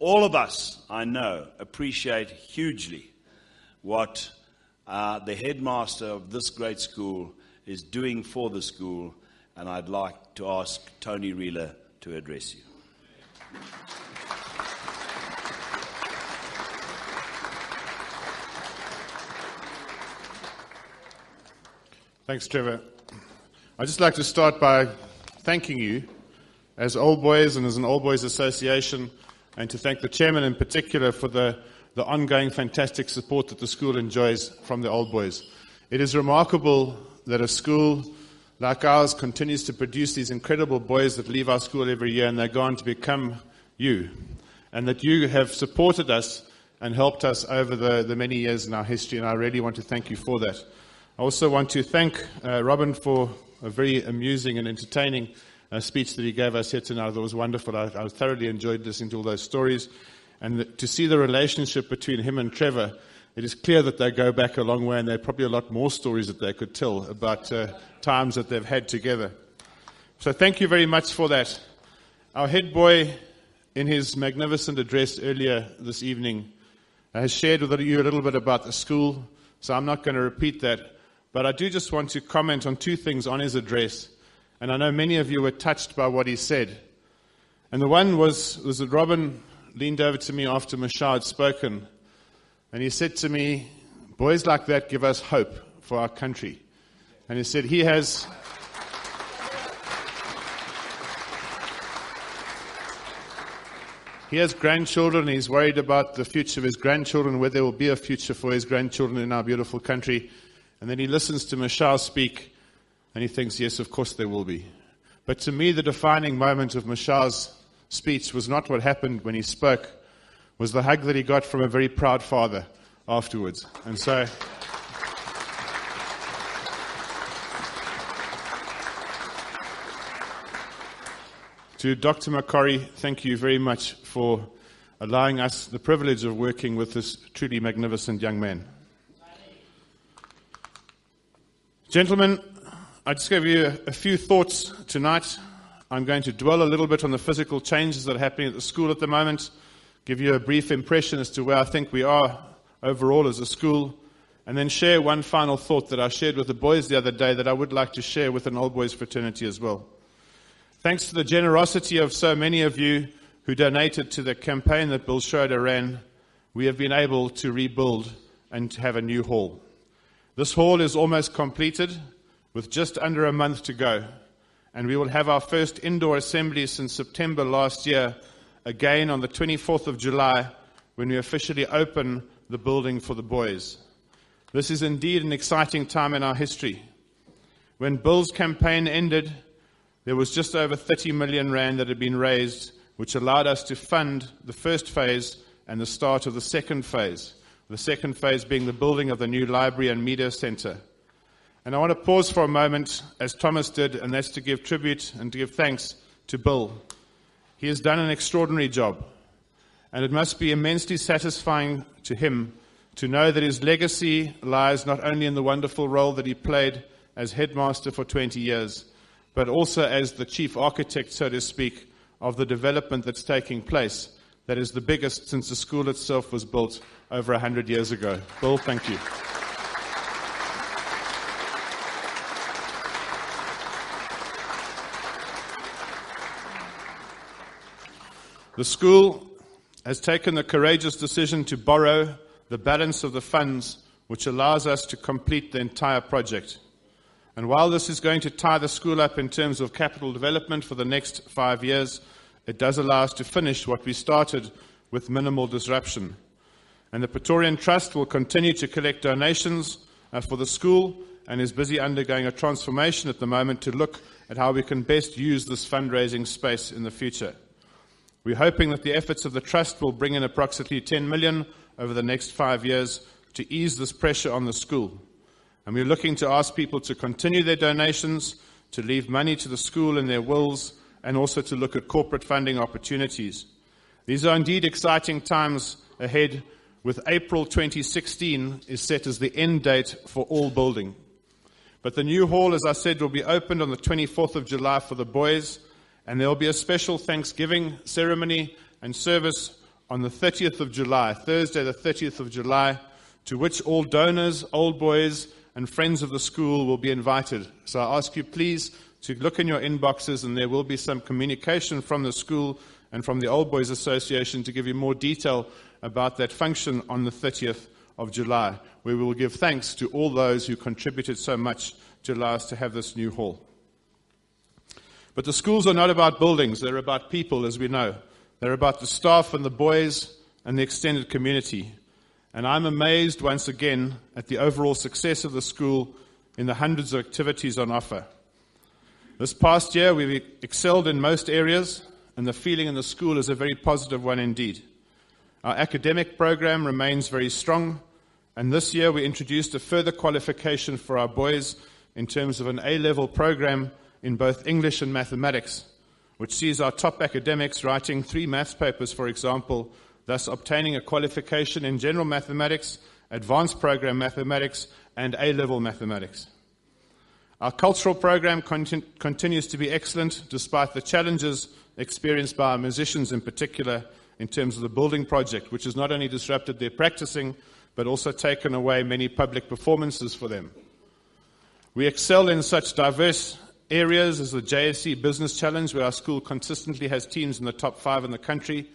all of us, I know, appreciate hugely what the headmaster of this great school is doing for the school, and I'd like to ask Tony Reeler to address you. Thanks, Trevor. I'd just like to start by thanking you as Old Boys and as an Old Boys Association, and to thank the chairman in particular for the ongoing fantastic support that the school enjoys from the Old Boys. It is remarkable that a school like ours continues to produce these incredible boys that leave our school every year, and they go on to become you, and that you have supported us and helped us over the many years in our history, and I really want to thank you for that. I also want to thank Robin for a very amusing and entertaining speech that he gave us here tonight. It was wonderful. I thoroughly enjoyed listening to all those stories. And to see the relationship between him and Trevor, it is clear that they go back a long way, and there are probably a lot more stories that they could tell about times that they've had together. So thank you very much for that. Our head boy, in his magnificent address earlier this evening, has shared with you a little bit about the school, so I'm not going to repeat that. But I do just want to comment on two things on his address, and I know many of you were touched by what he said. And the one was that Robin leaned over to me after Mashar had spoken, and he said to me, boys like that give us hope for our country. And he said he has grandchildren, and he's worried about the future of his grandchildren, whether there will be a future for his grandchildren in our beautiful country. And then he listens to Mashar speak, and he thinks, yes, of course there will be. But to me, the defining moment of Mashar's speech was not what happened when he spoke, was the hug that he got from a very proud father afterwards. And so to Dr. Makori, thank you very much for allowing us the privilege of working with this truly magnificent young man. Gentlemen, I just gave you a few thoughts tonight. I'm going to dwell a little bit on the physical changes that are happening at the school at the moment, give you a brief impression as to where I think we are overall as a school, and then share one final thought that I shared with the boys the other day that I would like to share with an Old Boys fraternity as well. Thanks to the generosity of so many of you who donated to the campaign that Bill Schroeder ran, we have been able to rebuild and to have a new hall. This hall is almost completed, with just under a month to go, and we will have our first indoor assembly since September last year, again on the 24th of July, when we officially open the building for the boys. This is indeed an exciting time in our history. When Bill's campaign ended, there was just over 30 million rand that had been raised, which allowed us to fund the first phase and the start of the second phase. The second phase being the building of the new library and media centre. And I want to pause for a moment, as Thomas did, and that's to give tribute and to give thanks to Bill. He has done an extraordinary job, and it must be immensely satisfying to him to know that his legacy lies not only in the wonderful role that he played as headmaster for 20 years, but also as the chief architect, so to speak, of the development that's taking place, that is the biggest since the school itself was built over 100 years ago. Bill, thank you. The school has taken the courageous decision to borrow the balance of the funds, which allows us to complete the entire project. And while this is going to tie the school up in terms of capital development for the next 5 years, it does allow us to finish what we started with minimal disruption. And the Praetorian Trust will continue to collect donations for the school and is busy undergoing a transformation at the moment to look at how we can best use this fundraising space in the future. We're hoping that the efforts of the Trust will bring in approximately 10 million over the next 5 years to ease this pressure on the school. And we're looking to ask people to continue their donations, to leave money to the school in their wills, and also to look at corporate funding opportunities. These are indeed exciting times ahead, with April 2016 is set as the end date for all building. But the new hall, as I said, will be opened on the 24th of July for the boys, and there will be a special Thanksgiving ceremony and service on the 30th of July, Thursday the 30th of July, to which all donors, old boys, and friends of the school will be invited. So I ask you please to look in your inboxes, and there will be some communication from the school and from the Old Boys Association to give you more detail about that function on the 30th of July, where we will give thanks to all those who contributed so much to allow us to have this new hall. But the schools are not about buildings, they're about people, as we know. They're about the staff and the boys and the extended community. And I'm amazed once again at the overall success of the school in the hundreds of activities on offer. This past year, we've excelled in most areas, and the feeling in the school is a very positive one indeed. Our academic program remains very strong, and this year we introduced a further qualification for our boys in terms of an A-level program in both English and mathematics, which sees our top academics writing 3 maths papers, for example, thus obtaining a qualification in general mathematics, advanced program mathematics, and A-level mathematics. Our cultural program continues to be excellent, despite the challenges experienced by our musicians in particular in terms of the building project, which has not only disrupted their practicing, but also taken away many public performances for them. We excel in such diverse areas as the JSC Business Challenge, where our school consistently has teams in the top 5 in the country,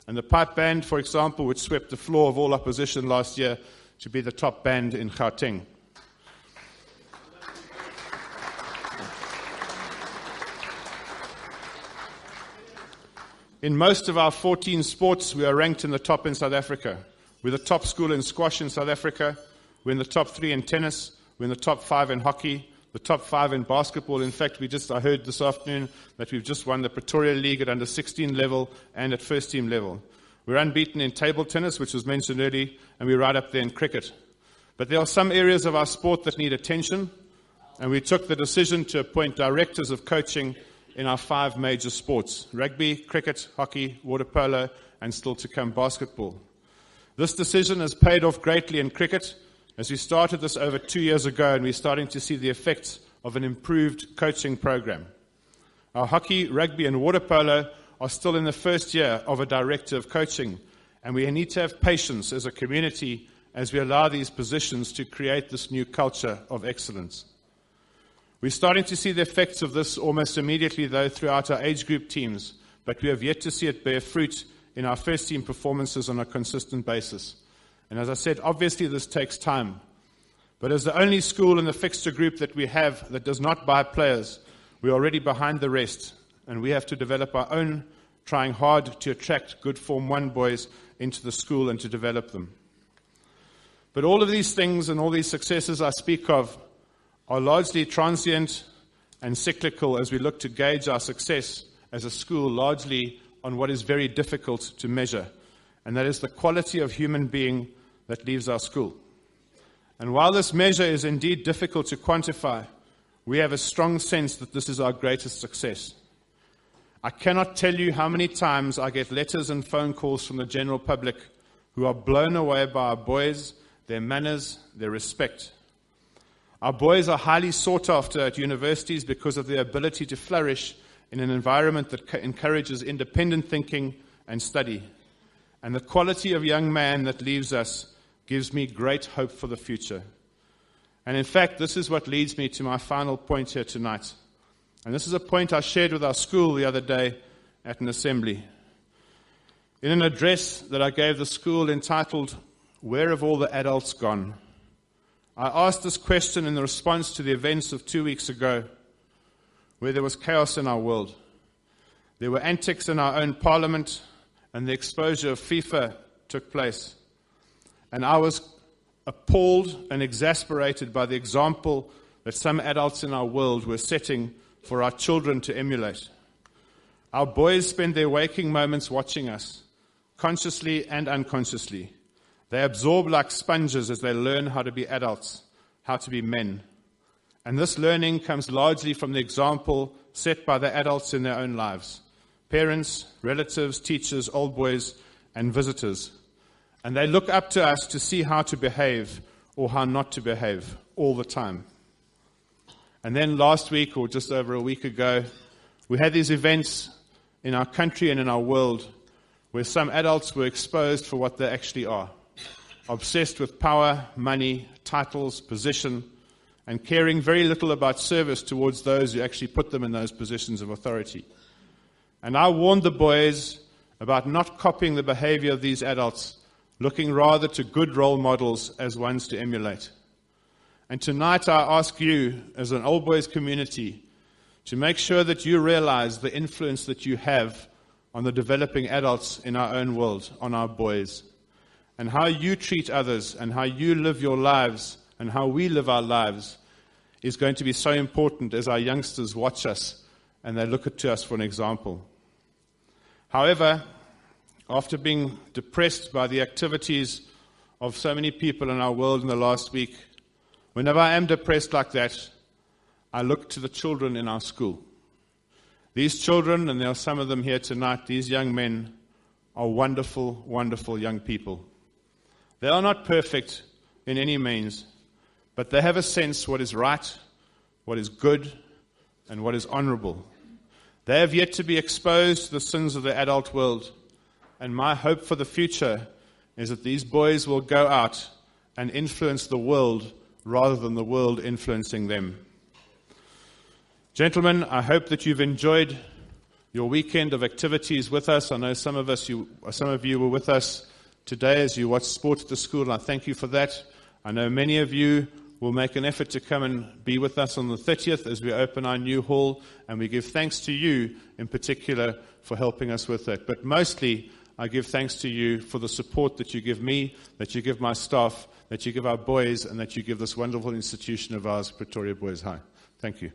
and the pipe band, for example, which swept the floor of all opposition last year to be the top band in Gauteng. In most of our 14 sports, we are ranked in the top in South Africa. We're the top school in squash in South Africa. We're in the top 3 in tennis. We're in the top 5 in hockey. The top 5 in basketball. In fact, I heard this afternoon that we've just won the Pretoria League at under 16 level and at first team level. We're unbeaten in table tennis, which was mentioned earlier, and we're right up there in cricket. But there are some areas of our sport that need attention, and we took the decision to appoint directors of coaching in our 5 major sports: rugby, cricket, hockey, water polo, and still to come basketball. This decision has paid off greatly in cricket, as we started this over 2 years ago, and we're starting to see the effects of an improved coaching program. Our hockey, rugby, and water polo are still in the first year of a director of coaching, and we need to have patience as a community as we allow these positions to create this new culture of excellence. We're starting to see the effects of this almost immediately, though, throughout our age group teams, but we have yet to see it bear fruit in our first team performances on a consistent basis. And as I said, obviously this takes time. But as the only school in the fixture group that we have that does not buy players, we're already behind the rest, and we have to develop our own, trying hard to attract good Form 1 boys into the school and to develop them. But all of these things and all these successes I speak of are largely transient and cyclical as we look to gauge our success as a school largely on what is very difficult to measure, and that is the quality of human being that leaves our school. And while this measure is indeed difficult to quantify, we have a strong sense that this is our greatest success. I cannot tell you how many times I get letters and phone calls from the general public who are blown away by our boys, their manners, their respect. Our boys are highly sought after at universities because of their ability to flourish in an environment that encourages independent thinking and study. And the quality of young man that leaves us gives me great hope for the future. And in fact, this is what leads me to my final point here tonight. And this is a point I shared with our school the other day at an assembly. In an address that I gave the school entitled, "Where have all the adults gone?" I asked this question in response to the events of 2 weeks ago, where there was chaos in our world. There were antics in our own parliament, and the exposure of FIFA took place. And I was appalled and exasperated by the example that some adults in our world were setting for our children to emulate. Our boys spend their waking moments watching us, consciously and unconsciously. They absorb like sponges as they learn how to be adults, how to be men. And this learning comes largely from the example set by the adults in their own lives: parents, relatives, teachers, old boys, and visitors. And they look up to us to see how to behave or how not to behave all the time. And then last week, or just over a week ago, we had these events in our country and in our world where some adults were exposed for what they actually are, obsessed with power, money, titles, position, and caring very little about service towards those who actually put them in those positions of authority. And I warned the boys about not copying the behavior of these adults, looking rather to good role models as ones to emulate. And tonight I ask you, as an old boys community, to make sure that you realize the influence that you have on the developing adults in our own world, on our boys, and how you treat others and how you live your lives and how we live our lives is going to be so important as our youngsters watch us and they look to us for an example. However, after being depressed by the activities of so many people in our world in the last week, whenever I am depressed like that, I look to the children in our school. These children, and there are some of them here tonight, these young men are wonderful, wonderful young people. They are not perfect in any means, but they have a sense what is right, what is good, and what is honorable. They have yet to be exposed to the sins of the adult world, and my hope for the future is that these boys will go out and influence the world rather than the world influencing them. Gentlemen, I hope that you've enjoyed your weekend of activities with us. I know some of you were with us today as you watched sport at the school, and I thank you for that. I know many of you will make an effort to come and be with us on the 30th as we open our new hall, and we give thanks to you in particular for helping us with that. But mostly, I give thanks to you for the support that you give me, that you give my staff, that you give our boys, and that you give this wonderful institution of ours, Pretoria Boys High. Thank you.